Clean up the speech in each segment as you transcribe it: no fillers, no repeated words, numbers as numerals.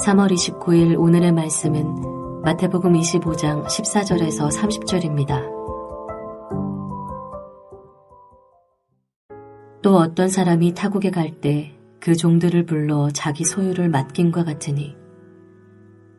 3월 29일 오늘의 말씀은 마태복음 25장 14절에서 30절입니다. 또 어떤 사람이 타국에 갈 때 그 종들을 불러 자기 소유를 맡김과 같으니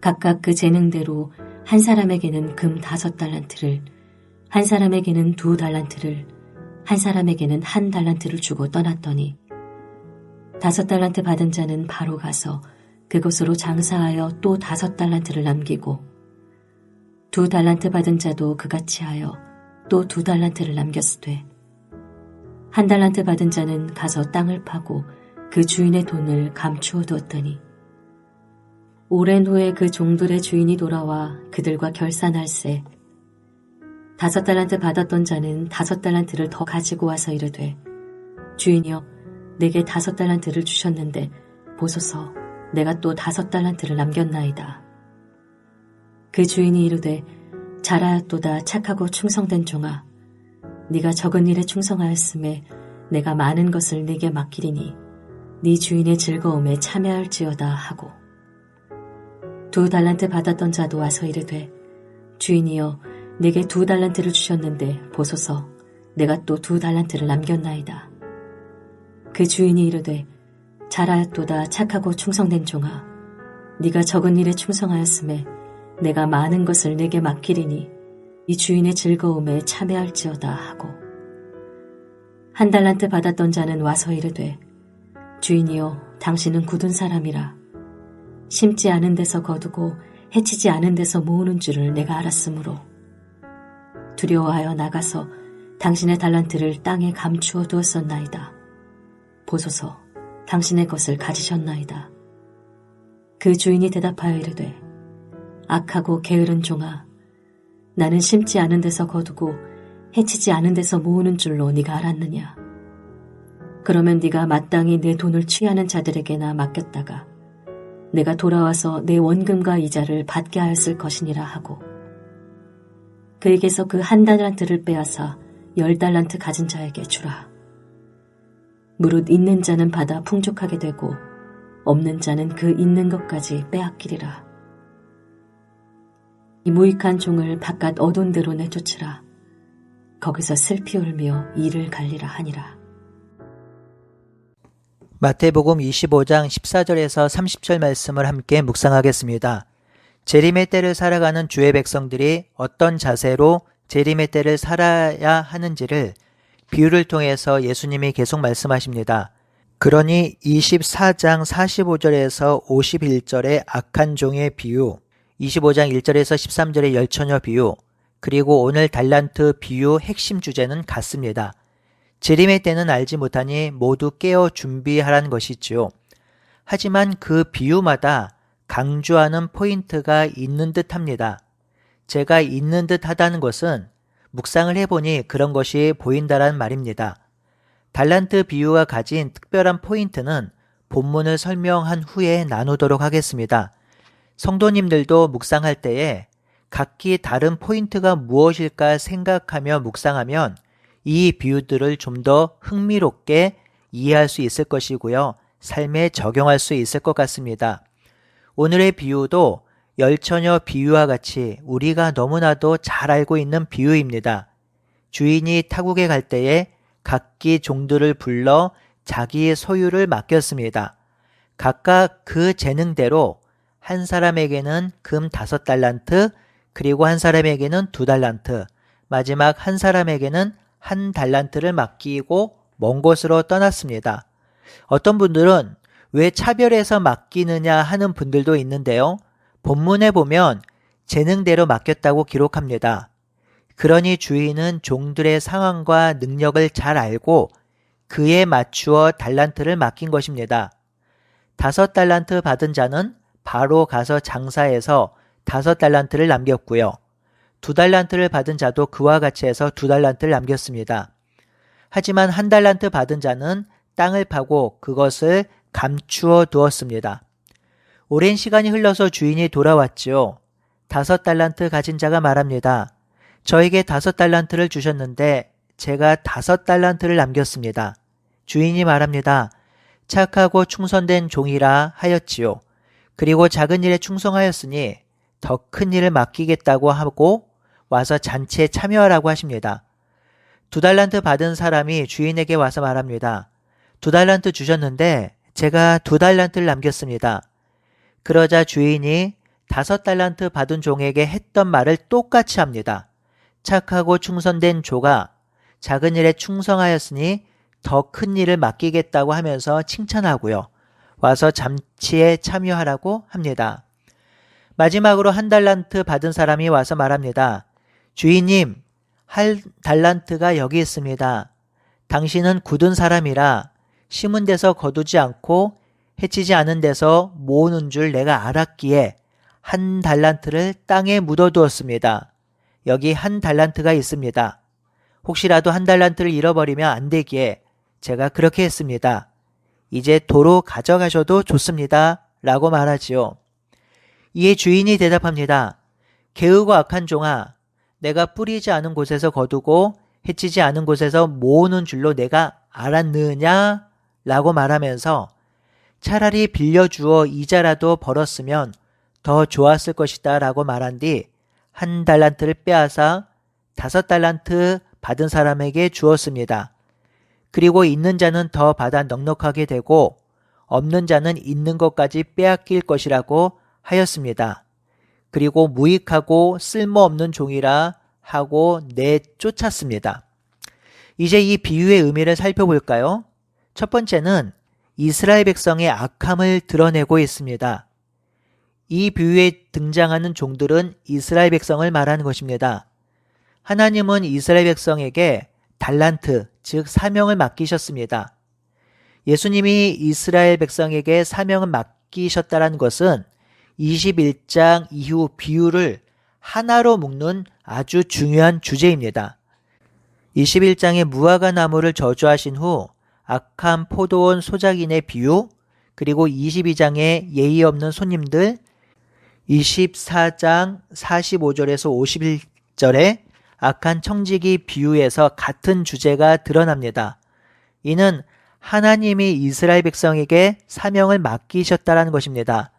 각각 그 재능대로 한 사람에게는 금 5달란트를, 한 사람에게는 2달란트를, 한 사람에게는 1달란트를 주고 떠났더니 5달란트 받은 자는 바로 가서 그곳으로 장사하여 또 5달란트를 남기고 2달란트 받은 자도 그같이 하여 또 2달란트를 남겼으되 1달란트 받은 자는 가서 땅을 파고 그 주인의 돈을 감추어 두었더니 오랜 후에 그 종들의 주인이 돌아와 그들과 결산할세 5달란트 받았던 자는 5달란트를 더 가지고 와서 이르되 주인이여 내게 5달란트를 주셨는데 보소서 내가 또 5달란트를 남겼나이다. 그 주인이 이르되 잘하였도다 착하고 충성된 종아 네가 적은 일에 충성하였음에 내가 많은 것을 네게 맡기리니 네 주인의 즐거움에 참여할지어다 하고 2달란트 받았던 자도 와서 이르되 주인이여 내게 2달란트를 주셨는데 보소서 내가 또 2달란트를 남겼나이다. 그 주인이 이르되 잘하였도다 착하고 충성된 종아 네가 적은 일에 충성하였음에 내가 많은 것을 내게 맡기리니 이 주인의 즐거움에 참여할지어다 하고 1달란트 받았던 자는 와서 이르되 주인이여 당신은 굳은 사람이라 심지 않은 데서 거두고 해치지 않은 데서 모으는 줄을 내가 알았으므로 두려워하여 나가서 당신의 달란트를 땅에 감추어 두었었나이다. 보소서 당신의 것을 가지셨나이다. 그 주인이 대답하여 이르되 악하고 게으른 종아 나는 심지 않은 데서 거두고 해치지 않은 데서 모으는 줄로 네가 알았느냐. 그러면 네가 마땅히 내 돈을 취하는 자들에게나 맡겼다가 내가 돌아와서 내 원금과 이자를 받게 하였을 것이니라 하고 그에게서 그 1달란트를 빼앗아 10달란트 가진 자에게 주라. 무릇 있는 자는 받아 풍족하게 되고 없는 자는 그 있는 것까지 빼앗기리라. 이 무익한 종을 바깥 어두운 데로 내쫓으라. 거기서 슬피 울며 이를 갈리라 하니라. 마태복음 25장 14절에서 30절 말씀을 함께 묵상하겠습니다. 재림의 때를 살아가는 주의 백성들이 어떤 자세로 재림의 때를 살아야 하는지를 비유를 통해서 예수님이 계속 말씀하십니다. 그러니 24장 45절에서 51절의 악한 종의 비유, 25장 1절에서 13절의 열처녀 비유, 그리고 오늘 달란트 비유 핵심 주제는 같습니다. 재림의 때는 알지 못하니 모두 깨어 준비하라는 것이지요. 하지만 그 비유마다 강조하는 포인트가 있는 듯 합니다. 제가 있는 듯 하다는 것은 묵상을 해보니 그런 것이 보인다란 말입니다. 달란트 비유가 가진 특별한 포인트는 본문을 설명한 후에 나누도록 하겠습니다. 성도님들도 묵상할 때에 각기 다른 포인트가 무엇일까 생각하며 묵상하면 이 비유들을 좀 더 흥미롭게 이해할 수 있을 것이고요. 삶에 적용할 수 있을 것 같습니다. 오늘의 비유도 열처녀 비유와 같이 우리가 너무나도 잘 알고 있는 비유입니다. 주인이 타국에 갈 때에 각기 종들을 불러 자기의 소유를 맡겼습니다. 각각 그 재능대로 한 사람에게는 금 5달란트, 그리고 한 사람에게는 2달란트, 마지막 한 사람에게는 1달란트를 맡기고 먼 곳으로 떠났습니다. 어떤 분들은 왜 차별해서 맡기느냐 하는 분들도 있는데요. 본문에 보면 재능대로 맡겼다고 기록합니다. 그러니 주인은 종들의 상황과 능력을 잘 알고 그에 맞추어 달란트를 맡긴 것입니다. 5달란트 받은 자는 바로 가서 장사해서 5달란트를 남겼고요. 2달란트를 받은 자도 그와 같이 해서 2달란트를 남겼습니다. 하지만 1달란트 받은 자는 땅을 파고 그것을 감추어 두었습니다. 오랜 시간이 흘러서 주인이 돌아왔지요. 5달란트 가진 자가 말합니다. 저에게 5달란트를 주셨는데 제가 5달란트를 남겼습니다. 주인이 말합니다. 착하고 충성된 종이라 하였지요. 그리고 작은 일에 충성하였으니 더 큰 일을 맡기겠다고 하고 와서 잔치에 참여하라고 하십니다. 2달란트 받은 사람이 주인에게 와서 말합니다. 2달란트 주셨는데 제가 2달란트를 남겼습니다. 그러자 주인이 5달란트 받은 종에게 했던 말을 똑같이 합니다. 착하고 충성된 조가 작은 일에 충성하였으니 더 큰 일을 맡기겠다고 하면서 칭찬하고요. 와서 잔치에 참여하라고 합니다. 마지막으로 1달란트 받은 사람이 와서 말합니다. 주인님, 1달란트가 여기 있습니다. 당신은 굳은 사람이라 심은 데서 거두지 않고 해치지 않은 데서 모으는 줄 내가 알았기에 1달란트를 땅에 묻어두었습니다. 여기 1달란트가 있습니다. 혹시라도 1달란트를 잃어버리면 안 되기에 제가 그렇게 했습니다. 이제 도로 가져가셔도 좋습니다. 라고 말하지요. 이에 주인이 대답합니다. 게으고 악한 종아, 내가 뿌리지 않은 곳에서 거두고 해치지 않은 곳에서 모으는 줄로 내가 알았느냐? 라고 말하면서 차라리 빌려주어 이자라도 벌었으면 더 좋았을 것이다 라고 말한 뒤 1달란트를 빼앗아 5달란트 받은 사람에게 주었습니다. 그리고 있는 자는 더 받아 넉넉하게 되고 없는 자는 있는 것까지 빼앗길 것이라고 하였습니다. 그리고 무익하고 쓸모없는 종이라 하고 내쫓았습니다. 이제 이 비유의 의미를 살펴볼까요? 첫 번째는 이스라엘 백성의 악함을 드러내고 있습니다. 이 비유에 등장하는 종들은 이스라엘 백성을 말하는 것입니다. 하나님은 이스라엘 백성에게 달란트, 즉 사명을 맡기셨습니다. 예수님이 이스라엘 백성에게 사명을 맡기셨다는 것은 21장 이후 비유를 하나로 묶는 아주 중요한 주제입니다. 21장의 무화과 나무를 저주하신 후 악한 포도원 소작인의 비유, 그리고 22장의 예의 없는 손님들, 24장 45절에서 51절에 악한 청지기 비유에서 같은 주제가 드러납니다. 이는 하나님이 이스라엘 백성에게 사명을 맡기셨다는 것입니다.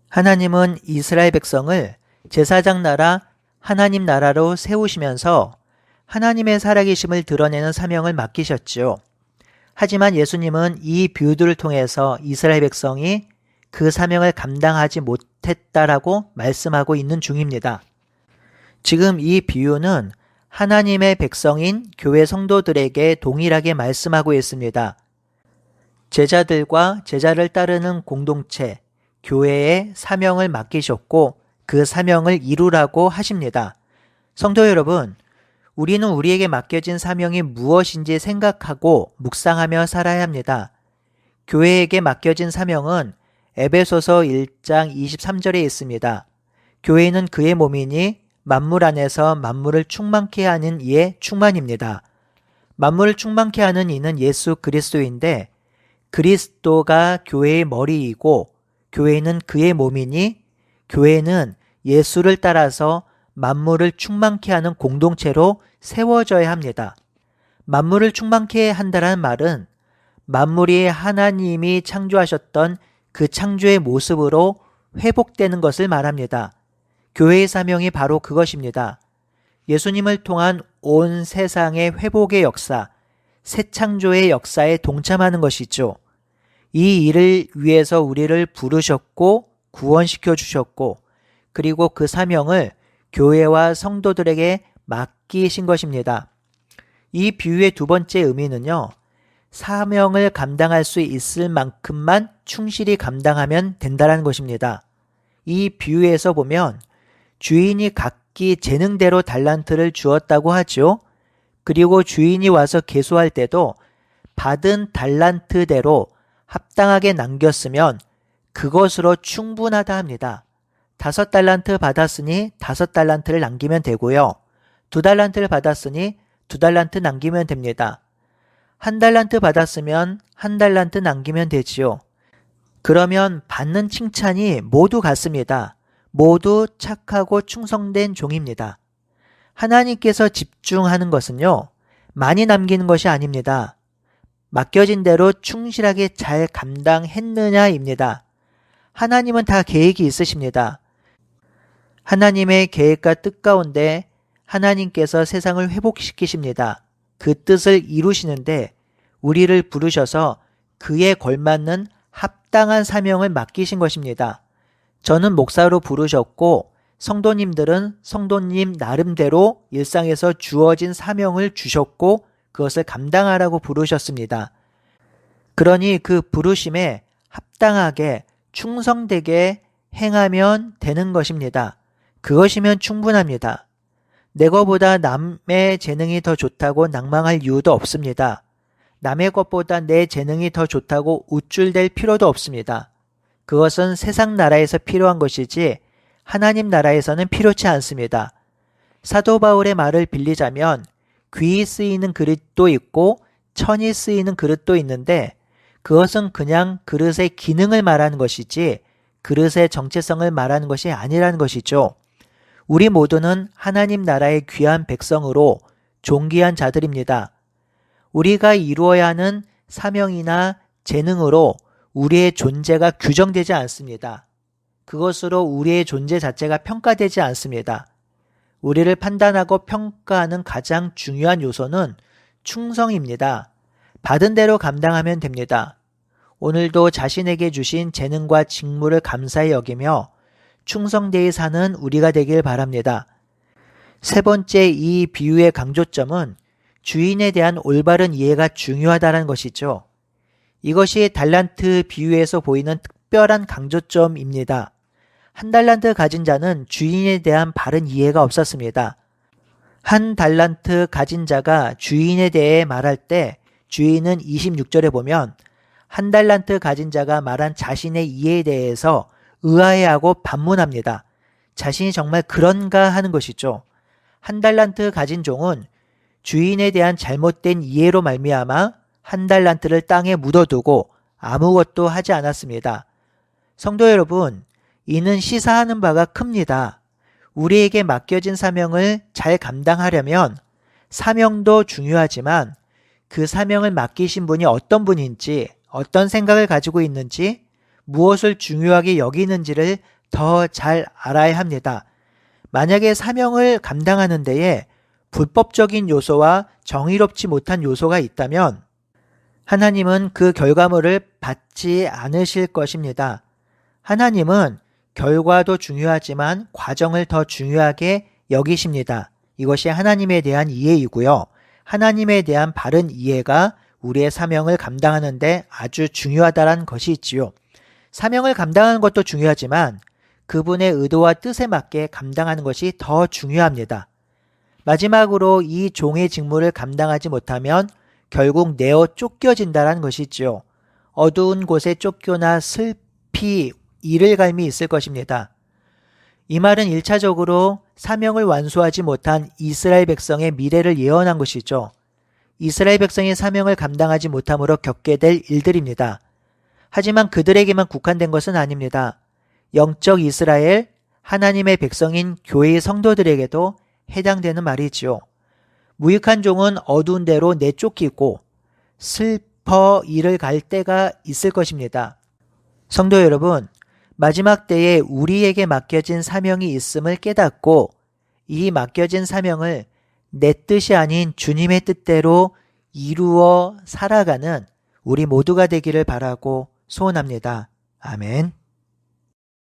하나님은 이스라엘 백성을 제사장 나라, 하나님 나라로 세우시면서 하나님의 살아계심을 드러내는 사명을 맡기셨지요. 하지만 예수님은 이 비유들을 통해서 이스라엘 백성이 그 사명을 감당하지 못했다라고 말씀하고 있는 중입니다. 지금 이 비유는 하나님의 백성인 교회 성도들에게 동일하게 말씀하고 있습니다. 제자들과 제자를 따르는 공동체, 교회에 사명을 맡기셨고 그 사명을 이루라고 하십니다. 성도 여러분, 우리는 우리에게 맡겨진 사명이 무엇인지 생각하고 묵상하며 살아야 합니다. 교회에게 맡겨진 사명은 에베소서 1장 23절에 있습니다. 교회는 그의 몸이니 만물 안에서 만물을 충만케 하는 이의 충만입니다. 만물을 충만케 하는 이는 예수 그리스도인데 그리스도가 교회의 머리이고 교회는 그의 몸이니 교회는 예수를 따라서 만물을 충만케 하는 공동체로 세워져야 합니다. 만물을 충만케 한다는 말은 만물이 하나님이 창조하셨던 그 창조의 모습으로 회복되는 것을 말합니다. 교회의 사명이 바로 그것입니다. 예수님을 통한 온 세상의 회복의 역사, 새 창조의 역사에 동참하는 것이죠. 이 일을 위해서 우리를 부르셨고 구원시켜 주셨고 그리고 그 사명을 교회와 성도들에게 맡기신 것입니다. 이 비유의 두 번째 의미는요. 사명을 감당할 수 있을 만큼만 충실히 감당하면 된다는 것입니다. 이 비유에서 보면 주인이 각기 재능대로 달란트를 주었다고 하죠. 그리고 주인이 와서 계수할 때도 받은 달란트대로 합당하게 남겼으면 그것으로 충분하다 합니다. 5달란트 받았으니 5달란트를 남기면 되고요. 2달란트를 받았으니 2달란트 남기면 됩니다. 1달란트 받았으면 1달란트 남기면 되지요. 그러면 받는 칭찬이 모두 같습니다. 모두 착하고 충성된 종입니다. 하나님께서 집중하는 것은요, 많이 남기는 것이 아닙니다. 맡겨진 대로 충실하게 잘 감당했느냐입니다. 하나님은 다 계획이 있으십니다. 하나님의 계획과 뜻 가운데 하나님께서 세상을 회복시키십니다. 그 뜻을 이루시는데 우리를 부르셔서 그에 걸맞는 합당한 사명을 맡기신 것입니다. 저는 목사로 부르셨고 성도님들은 성도님 나름대로 일상에서 주어진 사명을 주셨고 그것을 감당하라고 부르셨습니다. 그러니 그 부르심에 합당하게 충성되게 행하면 되는 것입니다. 그것이면 충분합니다. 내 것보다 남의 재능이 더 좋다고 낭망할 이유도 없습니다. 남의 것보다 내 재능이 더 좋다고 우쭐댈 필요도 없습니다. 그것은 세상 나라에서 필요한 것이지 하나님 나라에서는 필요치 않습니다. 사도 바울의 말을 빌리자면 귀히 쓰이는 그릇도 있고 천이 쓰이는 그릇도 있는데 그것은 그냥 그릇의 기능을 말하는 것이지 그릇의 정체성을 말하는 것이 아니라는 것이죠. 우리 모두는 하나님 나라의 귀한 백성으로 존귀한 자들입니다. 우리가 이루어야 하는 사명이나 재능으로 우리의 존재가 규정되지 않습니다. 그것으로 우리의 존재 자체가 평가되지 않습니다. 우리를 판단하고 평가하는 가장 중요한 요소는 충성입니다. 받은 대로 감당하면 됩니다. 오늘도 자신에게 주신 재능과 직무를 감사히 여기며 충성되이 사는 우리가 되길 바랍니다. 세 번째 이 비유의 강조점은 주인에 대한 올바른 이해가 중요하다는 것이죠. 이것이 달란트 비유에서 보이는 특별한 강조점입니다. 한 달란트 가진 자는 주인에 대한 바른 이해가 없었습니다. 한 달란트 가진 자가 주인에 대해 말할 때 주인은 26절에 보면 한 달란트 가진 자가 말한 자신의 이해에 대해서 의아해하고 반문합니다. 자신이 정말 그런가 하는 것이죠. 한 달란트 가진 종은 주인에 대한 잘못된 이해로 말미암아 한 달란트를 땅에 묻어두고 아무것도 하지 않았습니다. 성도 여러분, 이는 시사하는 바가 큽니다. 우리에게 맡겨진 사명을 잘 감당하려면 사명도 중요하지만 그 사명을 맡기신 분이 어떤 분인지, 어떤 생각을 가지고 있는지, 무엇을 중요하게 여기는지를 더 잘 알아야 합니다. 만약에 사명을 감당하는 데에 불법적인 요소와 정의롭지 못한 요소가 있다면 하나님은 그 결과물을 받지 않으실 것입니다. 하나님은 결과도 중요하지만 과정을 더 중요하게 여기십니다. 이것이 하나님에 대한 이해이고요. 하나님에 대한 바른 이해가 우리의 사명을 감당하는 데 아주 중요하다는 것이 있지요. 사명을 감당하는 것도 중요하지만 그분의 의도와 뜻에 맞게 감당하는 것이 더 중요합니다. 마지막으로 이 종의 직무를 감당하지 못하면 결국 내어 쫓겨진다는 것이지요. 어두운 곳에 쫓겨나 슬피 이를갈미 있을 것입니다. 이 말은 1차적으로 사명을 완수하지 못한 이스라엘 백성의 미래를 예언한 것이죠. 이스라엘 백성이 사명을 감당하지 못함으로 겪게 될 일들입니다. 하지만 그들에게만 국한된 것은 아닙니다. 영적 이스라엘, 하나님의 백성인 교회의 성도들에게도 해당되는 말이지요. 무익한 종은 어두운 데로 내쫓기고 슬퍼 이를 갈 때가 있을 것입니다. 성도 여러분, 마지막 때에 우리에게 맡겨진 사명이 있음을 깨닫고 이 맡겨진 사명을 내 뜻이 아닌 주님의 뜻대로 이루어 살아가는 우리 모두가 되기를 바라고 소원합니다. 아멘.